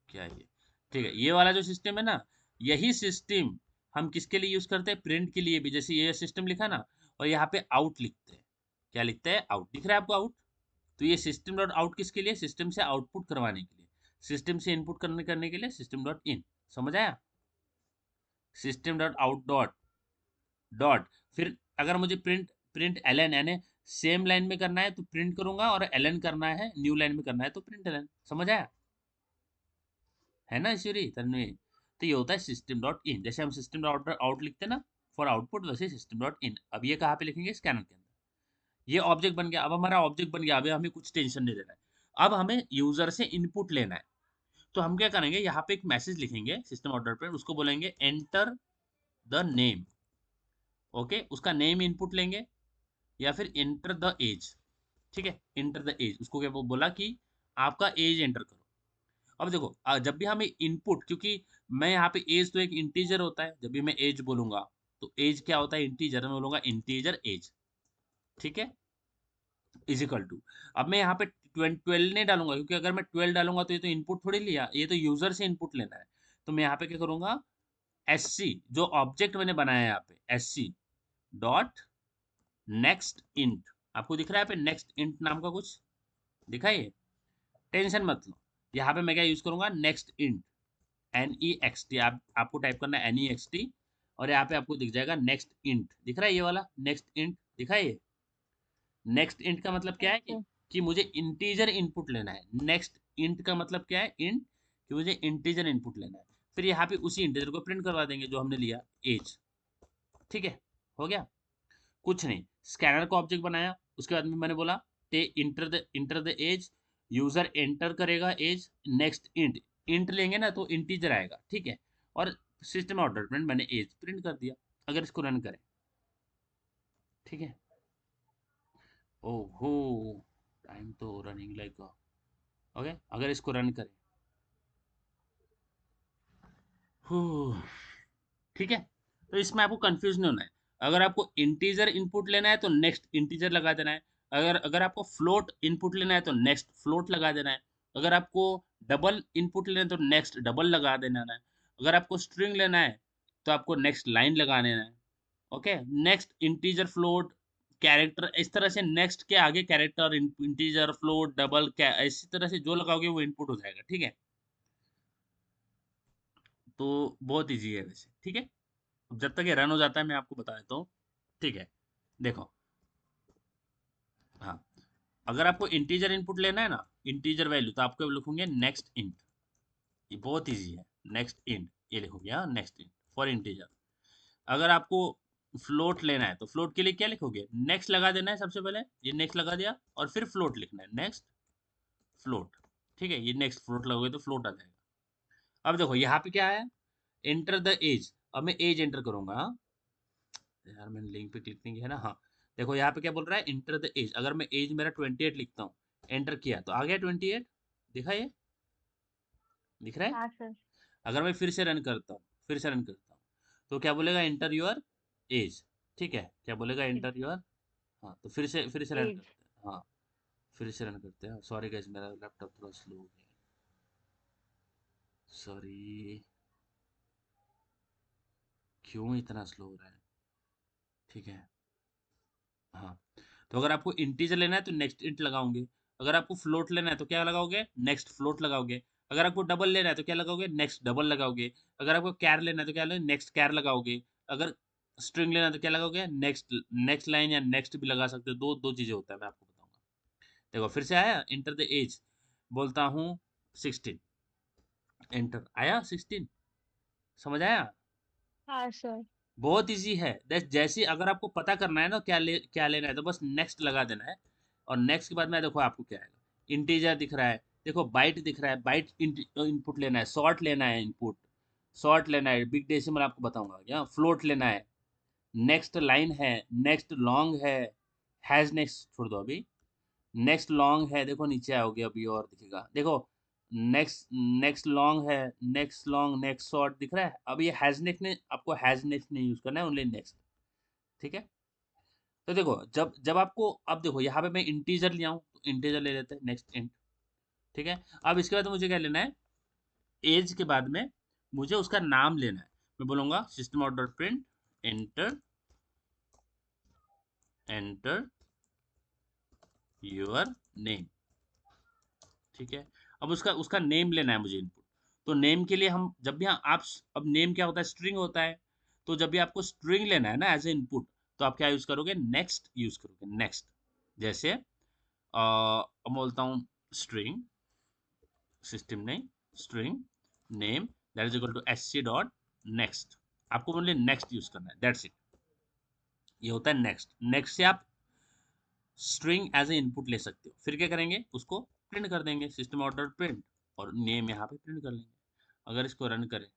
क्या है ये, ठीक है, ये वाला जो सिस्टम है ना, यही सिस्टम हम किसके लिए यूज करते हैं, प्रिंट के लिए भी, जैसे ये सिस्टम लिखा ना, और यहाँ पे आउट लिखते हैं, क्या लिखते हैं, आउट, दिख रहा है आपको आउट, तो ये सिस्टम डॉट आउट किसके लिए, सिस्टम से आउटपुट करवाने के लिए, सिस्टम से इनपुट करने के लिए सिस्टम डॉट इन, समझ आया, system dot out dot dot, फिर अगर मुझे प्रिंट प्रिंट एलन यानी सेम लाइन में करना है तो प्रिंट करूंगा, और एलन करना है न्यू लाइन में करना है तो प्रिंट एलन, समझ आया, है ना ईश्वरी तन्वी, तो ये होता है सिस्टम डॉट इन, जैसे हम सिस्टम डॉट आउट लिखते हैं ना फॉर आउटपुट, वैसे सिस्टम डॉट इन, अब ये कहाँ पे लिखेंगे, स्कैनर के अंदर, ये ऑब्जेक्ट बन गया, अब हमारा ऑब्जेक्ट बन गया, अभी हमें कुछ टेंशन नहीं लेना है, अब हमें यूजर से इनपुट लेना है, तो हम क्या करेंगे, यहाँ पे एक मैसेज लिखेंगे सिस्टम ऑर्डर पे, उसको बोलेंगे एंटर द नेम, ओके, उसका नेम इनपुट लेंगे, या फिर एंटर द एज, ठीक है, एंटर द एज, उसको क्या बोला कि आपका एज एंटर करो। अब देखो जब भी हमें इनपुट, क्योंकि मैं यहाँ पे एज तो एक इंटीजर होता है, जब भी मैं एज बोलूंगा तो एज क्या होता है, इंटीजर, मैं बोलूंगा इंटीजर एज, ठीक है, इजिकल टू, अब मैं यहाँ पे 12 नहीं डालूंगा, क्योंकि अगर मैं 12 डालूंगा तो ये तो इनपुट थोड़ी लिया, ये तो यूजर से इनपुट लेना है, तो मैं यहाँ पे क्या करूंगा, एस सी, जो ऑब्जेक्ट मैंने बनाया है यहाँ पे, S C dot next int, आपको दिख रहा है यहाँ पे नेक्स्ट इंट नाम का कुछ दिखा है, टेंशन मत लो, यहाँ पे मैं क्या यूज करूंगा, next int, N E X T, आपको टाइप करना है एन ई एक्स टी, और यहाँ पे आपको दिख जाएगा नेक्स्ट इंट, दिख रहा है ये वाला नेक्स्ट इंट, दिखा है ये, नेक्स्ट इंट का मतलब क्या है अच्छा। कि मुझे इंटीजर इनपुट लेना है, नेक्स्ट इंट का मतलब क्या है, इंट, कि मुझे इंटीजर इनपुट लेना है, फिर यहाँ पे उसी इंटीजर को प्रिंट करवा देंगे जो हमने लिया, एज, ठीक है, हो गया, कुछ नहीं, स्कैनर का ऑब्जेक्ट बनाया, उसके बाद में मैंने बोला ते enter the age, user enter करेगा एज, नेक्स्ट इंट, इंट लेंगे ना तो इंटीजर आएगा, ठीक है, और सिस्टम ऑर्डर प्रिंट मैंने एज प्रिंट कर दिया, अगर इसको रन करें, ठीक है, ओहो टाइम तो रनिंग लाइक, ओके, अगर इसको रन करें, ठीक है, तो इसमें आपको कंफ्यूज नहीं होना है, अगर आपको इंटीजर इनपुट लेना है तो नेक्स्ट इंटीजर लगा देना है, अगर अगर आपको फ्लोट इनपुट लेना है तो नेक्स्ट फ्लोट लगा देना है, अगर आपको डबल इनपुट लेना है तो नेक्स्ट डबल लगा देना है, अगर आपको स्ट्रिंग लेना है तो आपको नेक्स्ट लाइन लगा देना है, okay, next integer float, character इस तरह से नेक्स्ट के आगे कैरेक्टर, इंटीजर, फ्लोट, डबल, इसी तरह से जो लगाओगे वो इनपुट हो जाएगा, ठीक है। तो बहुत इजी है वैसे, ठीक है। अब जब तक ये रन हो जाता है मैं आपको बता देता हूँ, ठीक है। देखो, हाँ, अगर आपको इंटीजर इनपुट लेना है ना, इंटीजर वैल्यू, तो आपको लिखोगे नेक्स्ट इंट। ये बहुत इजी है, नेक्स्ट इंट ये लिखोगे, हाँ, नेक्स्ट इंट फॉर इंटीजर। अगर आपको फ्लोट लेना है तो फ्लोट के लिए क्या लिखोगे, नेक्स्ट लगा देना है सबसे पहले, ये नेक्स्ट लगा दिया, और फिर फ्लोट लिखना है, नेक्स्ट फ्लोट, ठीक है। ये नेक्स्ट फ्लोट लगोगे तो फ्लोट आ जाएगा। अब देखो यहाँ पे क्या है, एंटर द एज। अब मैं एज एंटर करूंगा, हाँ? यार मैंने लिंक पे क्लिक नहीं किया ना, हाँ। देखो यहाँ पे क्या बोल रहा है, एंटर द एज। अगर मैं एज मेरा 28 लिखता हूँ, एंटर किया तो आ गया 28, दिखा ये, दिख रहा है। हाँ सर। अगर मैं फिर से रन करता हूँ, फिर से रन करता हूँ, तो क्या बोलेगा, एंटर योर एज, ठीक है, क्या बोलेगा, एंटर योर। हाँ, तो फिर से रन एज। करते हैं, हाँ, फिर से रन करते हैं। सॉरी गाइस, मेरा लैपटॉप थोड़ा स्लो हो गया, सॉरी, क्यों इतना स्लो हो रहा है, ठीक है। हाँ, तो अगर आपको इंटीजर लेना है तो नेक्स्ट इंट लगाओगे, अगर आपको फ्लोट लेना है तो क्या लगाओगे, नेक्स्ट फ्लोट लगाओगे, अगर आपको डबल लेना है तो क्या लगाओगे, नेक्स्ट डबल लगाओगे, अगर आपको कैर लेना है तो क्या लगाओगे, नेक्स्ट कैर लगाओगे, अगर स्ट्रिंग लेना है तो क्या लगाओगे, नेक्स्ट नेक्स्ट लाइन या नेक्स्ट भी लगा सकते हो, दो दो चीजें होता है, मैं आपको बताऊंगा। देखो फिर से आया, इंटर द एज, बोलता हूँ 16, एंटर आया 16, समझ आया। हाँ सर। बहुत इजी है, जैसे अगर आपको पता करना है ना क्या लेना है, तो बस नेक्स्ट लगा देना है, और नेक्स्ट के बाद में देखो आपको क्या आएगा, इंटीजर दिख रहा है, देखो बाइट दिख रहा है, बाइट इनपुट लेना है, शॉर्ट लेना है इनपुट, शॉर्ट लेना है, बिग डेसिमल आपको बताऊंगा क्या, फ्लोट लेना है, नेक्स्ट लाइन है, नेक्स्ट लॉन्ग है नेक्स्ट छोड़ दो अभी, नेक्स्ट लॉन्ग है, देखो नीचे आओगे अभी और दिखेगा, देखो नेक्स्ट नेक्स्ट लॉन्ग है, नेक्स्ट लॉन्ग, नेक्स्ट शॉर्ट दिख रहा है। अब ये हैज नेक्स्ट ने आपको हैज नेक्स्ट नहीं यूज करना है, ओनली नेक्स्ट, ठीक है। तो देखो जब जब आपको, अब देखो यहाँ पे मैं इंटीजर लिया हूँ, तो इंटीजर ले लेते हैं, नेक्स्ट इंट, ठीक है। अब इसके बाद मुझे क्या लेना है, एज के बाद में मुझे उसका नाम लेना है, मैं बोलूंगा system out dot print enter, enter your name, ठीक है। अब उसका उसका नेम लेना है मुझे इनपुट, तो नेम के लिए हम जब भी आप, अब नेम क्या होता है, स्ट्रिंग होता है, तो जब भी आपको स्ट्रिंग लेना है ना एज ए इनपुट, तो आप क्या यूज करोगे, नेक्स्ट यूज करोगे, नेक्स्ट। जैसे मैं बोलता हूँ string, system name, string name that is equal to SC dot next, आपको ओनली नेक्स्ट यूज करना है, दैट्स इट। ये होता है नेक्स्ट, नेक्स्ट से आप स्ट्रिंग एज ए इनपुट ले सकते हो, फिर क्या करेंगे, उसको प्रिंट कर देंगे, सिस्टम आउट डॉट प्रिंट, और नेम यहाँ पे प्रिंट कर लेंगे। अगर इसको रन करें,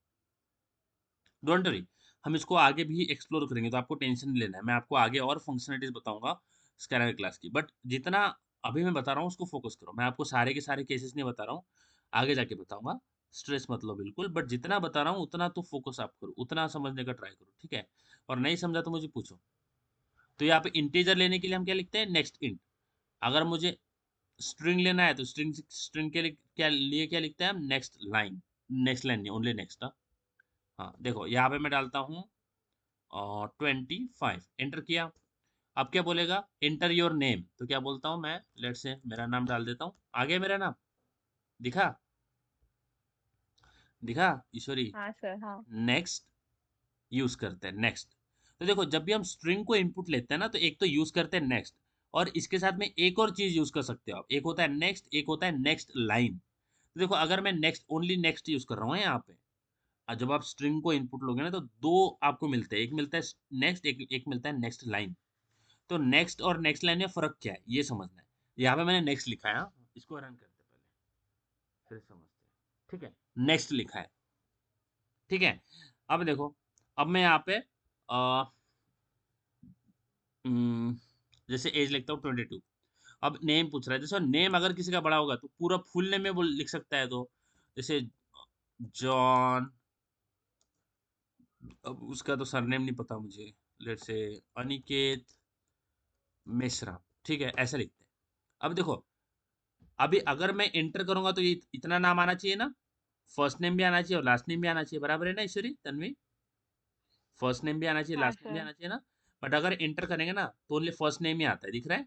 डोंट वरी, हम इसको आगे भी एक्सप्लोर करेंगे, तो आपको टेंशन नहीं लेना है, मैं आपको आगे और फंक्शनलिटीज बताऊंगा स्कैनर क्लास की, बट जितना अभी मैं बता रहा हूँ उसको फोकस करो, मैं आपको सारे के सारे केसेस नहीं बता रहा हूँ, आगे जाके बताऊंगा, स्ट्रेस मत लो बिल्कुल, बट जितना बता रहा हूँ उतना तो फोकस आप करो, उतना समझने का ट्राई करो, ठीक है। और नहीं समझा तो मुझे पूछो। तो यहाँ पे इंटीजर लेने के लिए हम क्या लिखते हैं, नेक्स्ट इंट। अगर मुझे स्ट्रिंग लेना है तो स्ट्रिंग स्ट्रिंग के लिए क्या लिखते हैं हम, नेक्स्ट लाइन, नेक्स्ट लाइन नहीं, ओनली नेक्स्ट। हाँ, देखो यहाँ पे मैं डालता हूँ 25, एंटर किया। अब क्या बोलेगा, एंटर योर नेम, तो क्या बोलता हूँ मैं, लेट से मेरा नाम डाल देता हूँ, आ गया मेरा नाम, दिखा, दिखा ईश्वरी। हाँ सर। हाँ। नेक्स्ट यूज करते हैं, नेक्स्ट। तो देखो जब भी हम स्ट्रिंग को इनपुट लेते हैं ना, तो एक तो यूज करते हैं नेक्स्ट, और इसके साथ में एक और चीज यूज कर सकते हो आप, एक होता है नेक्स्ट, एक होता है नेक्स्ट लाइन। तो देखो अगर मैं नेक्स्ट, ओनली नेक्स्ट यूज कर रहा हूँ यहाँ पे, और जब आप स्ट्रिंग को इनपुट लोगे ना, तो दो आपको मिलते हैं, एक मिलता है नेक्स्ट, एक मिलता है नेक्स्ट लाइन। तो नेक्स्ट और नेक्स्ट लाइन में फर्क क्या है, ये समझना है। यहाँ पे मैंने नेक्स्ट लिखा है, हाँ? इसको रन करते पहले, फिर समझते हैं, ठीक है। नेक्स्ट लिखा है, ठीक है। अब देखो, अब मैं यहाँ पे अ, हम्म, जैसे एज लिखता हूँ 22। अब नेम पूछ रहा है, जैसे नेम अगर किसी का बड़ा होगा तो पूरा फुल नेम में वो लिख सकता है, तो जैसे जॉन, अब उसका तो सरनेम नहीं पता मुझे, लेट से अनिकेत मिश्रा, ठीक है, ऐसा लिखते हैं। अब देखो, अभी अगर मैं एंटर करूंगा तो ये इतना नाम आना चाहिए ना, फर्स्ट नेम भी आना चाहिए और लास्ट नेम भी आना चाहिए, बराबर है ना ईश्वरी, तन्वी, फर्स्ट नेम भी आना चाहिए, हाँ लास्ट नेम भी सर। आना चाहिए ना। बट अगर एंटर करेंगे ना तो ओनली फर्स्ट नेम ही आता है, दिख रहा है?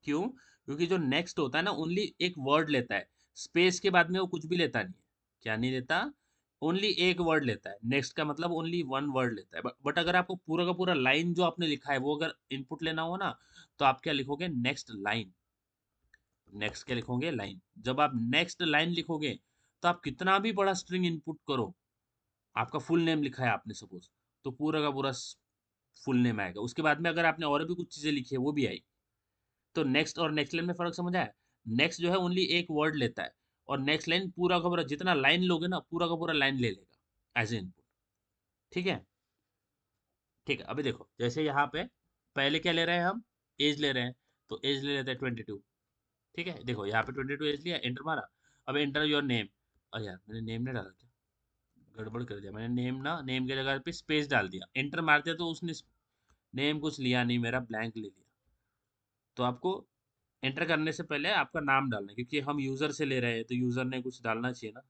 क्यों? क्योंकि जो नेक्स्ट होता है ना ओनली एक वर्ड लेता है, स्पेस के बाद में वो कुछ भी लेता नहीं है। क्या नहीं लेता? ओनली एक वर्ड लेता है। नेक्स्ट का मतलब ओनली वन वर्ड लेता है। बट अगर आपको पूरा का पूरा लाइन जो आपने लिखा है वो अगर इनपुट लेना हो ना, तो आप क्या लिखोगे? Next line. नेक्स्ट क्या लिखोगे? लाइन। जब आप नेक्स्ट लाइन लिखोगे तो आप कितना भी बड़ा स्ट्रिंग इनपुट करो, आपका फुल नेम लिखा है आपने सपोज, तो पूरा का पूरा फुल नेम आएगा। उसके बाद में अगर आपने और भी कुछ चीजें लिखी है वो भी आएगी। तो नेक्स्ट और नेक्स्ट लाइन में फर्क समझ आया? नेक्स्ट जो है ओनली एक वर्ड लेता है, और नेक्स्ट लाइन पूरा का पूरा जितना लाइन लोगे ना पूरा का पूरा लाइन ले लेगा एज ए इनपुट। ठीक है? ठीक है, अभी देखो जैसे यहाँ पे पहले क्या ले रहे हैं हम? एज ले रहे हैं, तो एज ले लेते हैं 22। ठीक है, देखो यहाँ पे 22 एज लिया, एंटर मारा। अब एंटर योर नेम। अरे यार मैंने नेम नहीं डाला क्या? गड़बड़ कर दिया मैंने। नेम ना, नेम की जगह पे स्पेस डाल दिया, एंटर मार दिया तो उसने नेम कुछ लिया नहीं, मेरा ब्लैंक ले लिया। तो आपको एंटर करने से पहले आपका नाम डालना है, क्योंकि हम यूजर से ले रहे हैं तो यूजर ने कुछ डालना चाहिए ना।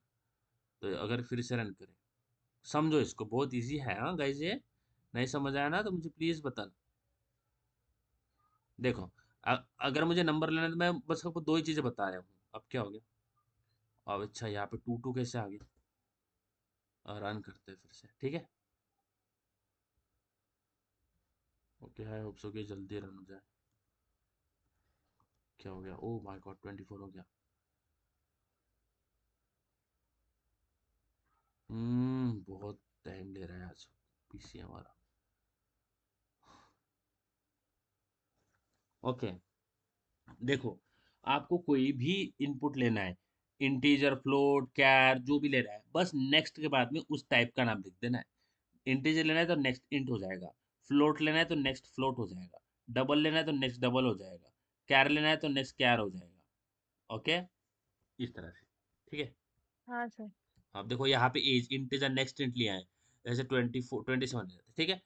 तो अगर फिर से रन करें, समझो इसको, बहुत इजी है हाँ गाइज ये। नहीं समझ आया ना तो मुझे प्लीज बताना। देखो, अगर मुझे नंबर लेना है तो मैं बस आपको दो ही चीजें बता रहा हूँ। अब क्या हो गया? अब अच्छा यहाँ पे टू टू कैसे आ गया? रन करते हैं फिर से, ठीक है? ओके, आई होप सो कि जल्दी रन हो जाए। क्या हो गया? ओह माय गॉड, 24 हो गया। बहुत टाइम ले रहा है आज पीसी हमारा। ओके, देखो, आपको कोई भी इनपुट लेना है, इंटीजर, फ्लोट, कैर, जो भी ले रहा है, बस नेक्स्ट के बाद में उस टाइप का नाम लिख देना है। इंटीजर लेना है तो नेक्स्ट इंट हो जाएगा, फ्लोट लेना है तो नेक्स्ट फ्लोट हो जाएगा, डबल लेना है तो नेक्स्ट डबल हो जाएगा, कैर लेना है तो नेक्स्ट कैर हो जाएगा। ओके, इस तरह से। ठीक है? हाँ सर। अब देखो यहाँ पे एज इंटीजर नेक्स्ट इंट लिया है, जैसे 24 27 है, ठीक है?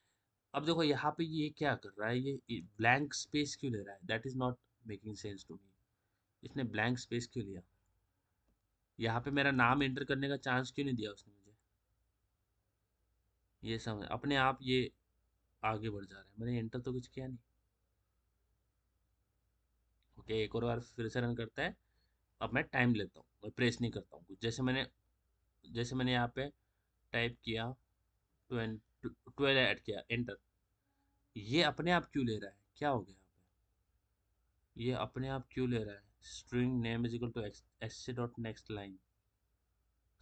अब देखो यहाँ पे ये क्या कर रहा है, ये ब्लैंक स्पेस क्यों ले रहा है? That is not making sense to me. इसने ब्लैंक स्पेस क्यों लिया? यहाँ पे मेरा नाम एंटर करने का चांस क्यों नहीं दिया उसने मुझे? ये समझ, अपने आप ये आगे बढ़ जा रहा है, मैंने एंटर तो कुछ किया नहीं। ओके, एक और बार फिर से रन करता है। अब मैं टाइम लेता हूँ, मैं प्रेस नहीं करता हूँ कुछ। जैसे मैंने यहाँ पे टाइप किया, 12 ऐड किया, एंटर। ये अपने आप क्यों ले रहा है? क्या हो गया यहाँ पे? ये अपने आप क्यों ले रहा है? String name is equal to S dot next line.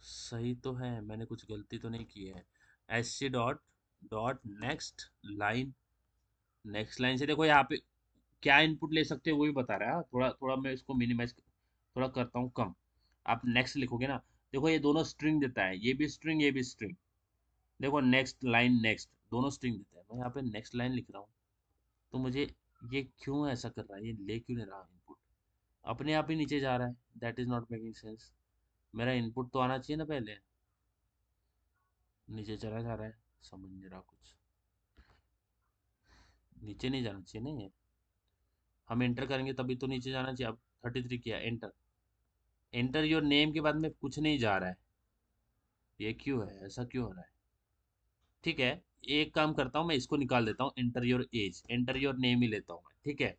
सही तो है, मैंने कुछ गलती तो नहीं की है। S C dot dot next line. Next line से देखो यहाँ पे क्या इनपुट ले सकते हो वो भी बता रहा है। थोड़ा थोड़ा मैं इसको मिनिमाइज थोड़ा करता हूँ कम। आप नेक्स्ट लिखोगे ना, देखो ये दोनों स्ट्रिंग देता है, ये भी स्ट्रिंग ये भी स्ट्रिंग। देखो नेक्स्ट लाइन नेक्स्ट दोनों स्ट्रिंग देता है, मैं यहाँ पे नेक्स्ट लाइन लिख रहा हूँ। तो मुझे ये क्यों ऐसा कर रहा है? ये ले क्यों नहीं रहा इनपुट? अपने आप ही नीचे जा रहा है। That is not making sense. मेरा इनपुट तो आना चाहिए ना पहले, नीचे चला जा रहा है। समझ नहीं रहा कुछ, नीचे नहीं जाना चाहिए ना ये। हम एंटर करेंगे तभी तो नीचे जाना चाहिए। अब 33 किया, एंटर। एंटर योर नेम के बाद में कुछ नहीं जा रहा है, ये क्यों है? ऐसा क्यों हो रहा है? ठीक है, एक काम करता हूँ, मैं इसको निकाल देता हूँ, enter your age, enter your name ही लेता हूँ मैं, ठीक है?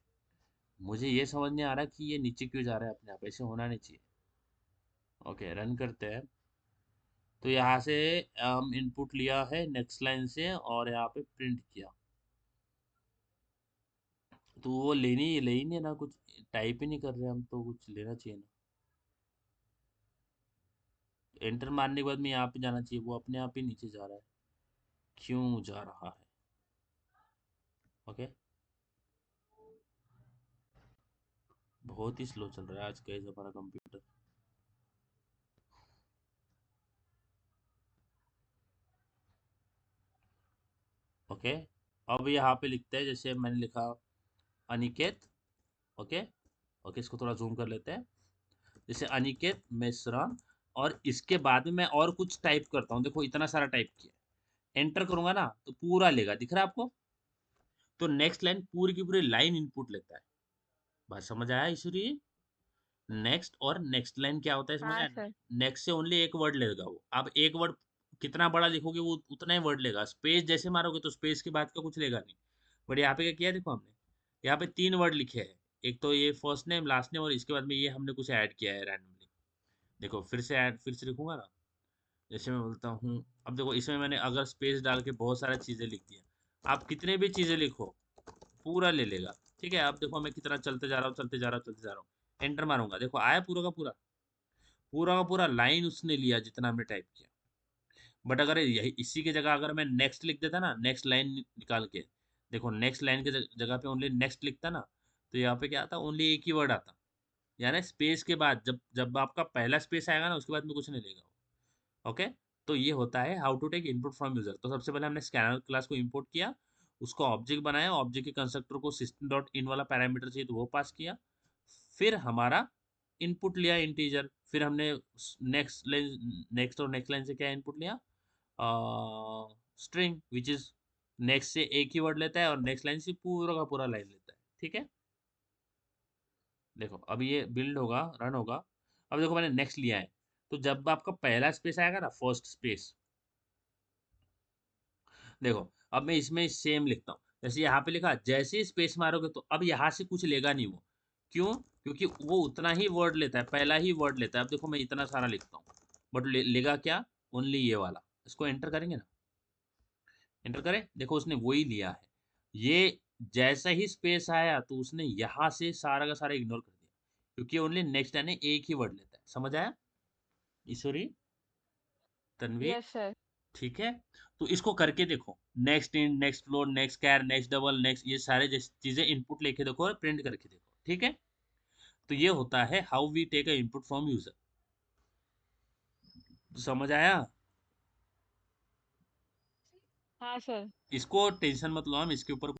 मुझे ये समझ नहीं आ रहा कि ये नीचे क्यों जा रहा है, अपने आप ऐसे होना नहीं चाहिए। ओके, रन करते हैं। तो यहाँ से हम इनपुट लिया है नेक्स्ट लाइन से और यहाँ पे प्रिंट किया, तो वो लेनी ले ही नहीं ना, कुछ टाइप ही नहीं कर रहे हम, तो कुछ लेना चाहिए ना। एंटर मारने के बाद में यहाँ पे जाना चाहिए, वो अपने आप ही नीचे जा रहा है। क्यों जा रहा है? ओके, बहुत ही स्लो चल रहा है आज का हमारा कंप्यूटर। ओके, अब यहाँ पे लिखते हैं, जैसे मैंने लिखा अनिकेत। ओके, ओके, इसको थोड़ा जूम कर लेते हैं। जैसे अनिकेत मिश्रा, और इसके बाद में मैं और कुछ टाइप करता हूँ। देखो इतना सारा टाइप किया, एंटर करूंगा ना तो पूरा लेगा, दिख रहा है आपको? तो नेक्स्ट लाइन पूरी की पूरी लाइन इनपुट लेता है। बात समझ आया ईश्वरी? नेक्स्ट और नेक्स्ट लाइन क्या होता है समझ हाँ आया? सर। नेक्स्ट से ओनली एक वर्ड लेगा वो। अब एक वर्ड कितना बड़ा लिखोगे वो उतना ही वर्ड लेगा। स्पेस जैसे मारोगे तो स्पेस के बाद का कुछ लेगा नहीं। बट यहाँ पे क्या किया देखो हमने, यहाँ पे 3 वर्ड लिखे हैं। एक तो ये फर्स्ट नेम, लास्ट नेम और इसके बाद में ये हमने कुछ ऐड किया है रैंडमली। देखो फिर से लिखूंगा ना, जैसे मैं बोलता हूँ, अब देखो इसमें मैंने अगर स्पेस डाल के बहुत सारी चीज़ें लिख दिया, आप कितने भी चीज़ें लिखो पूरा ले लेगा। ठीक है, अब देखो मैं कितना चलते जा रहा हूँ, चलते जा रहा हूँ, चलते जा रहा हूँ, एंटर मारूंगा, देखो आया पूरा का पूरा, पूरा का पूरा लाइन उसने लिया जितना हमने टाइप किया। बट अगर यही इसी की जगह अगर मैं नेक्स्ट लिख देता ना, नेक्स्ट लाइन निकाल के, देखो नेक्स्ट लाइन की जगह पे ओनली नेक्स्ट लिखता ना, तो यहाँ पे क्या आता, ओनली एक ही वर्ड आता। यानी स्पेस के बाद जब जब आपका पहला स्पेस आएगा ना, उसके बाद में कुछ नहीं लेगा। ओके, तो ये होता है how to take input from user. तो सबसे पहले हमने स्कैनर क्लास को इंपोर्ट किया, उसको ऑब्जेक्ट बनाया, ऑब्जेक्ट के कंस्ट्रक्टर को सिस्टम डॉट इन वाला पैरामीटर चाहिए तो वो पास किया, फिर हमारा इनपुट लिया इंटीजर, फिर हमने नेक्स्ट और नेक्स्ट लाइन से क्या इनपुट लिया, स्ट्रिंग विच इज नेक्स्ट से एक ही वर्ड लेता है और नेक्स्ट लाइन से पूरा का पूरा लाइन लेता है। ठीक है, देखो अब ये बिल्ड होगा, रन होगा। अब देखो मैंने नेक्स्ट लिया है, तो जब आपका पहला स्पेस आएगा ना, फर्स्ट स्पेस, देखो अब मैं इसमें सेम लिखता हूँ, जैसे यहाँ पे लिखा, जैसे ही स्पेस मारोगे तो अब यहाँ से कुछ लेगा नहीं वो। क्यों? क्योंकि वो उतना ही वर्ड लेता है, पहला ही वर्ड लेता है। अब देखो मैं इतना सारा लिखता हूँ, बट लेगा क्या, ओनली ये वाला। इसको एंटर करेंगे ना, एंटर करें, देखो उसने वही लिया है। ये जैसा ही स्पेस आया तो उसने यहाँ से सारा का सारा इग्नोर कर दिया, क्योंकि ओनली नेक्स्ट यानी एक ही वर्ड लेता है। समझ आया ईश्वरी, तनवीर? Yes sir. ठीक है, तो इसको करके देखो, next in, next float, next char, next double, next, ये सारे चीजें इनपुट लेके देखो और प्रिंट करके देखो। ठीक है, तो ये होता है how we take a input from user. समझ आया? हाँ सर। इसको टेंशन मत लो, हम इसके ऊपर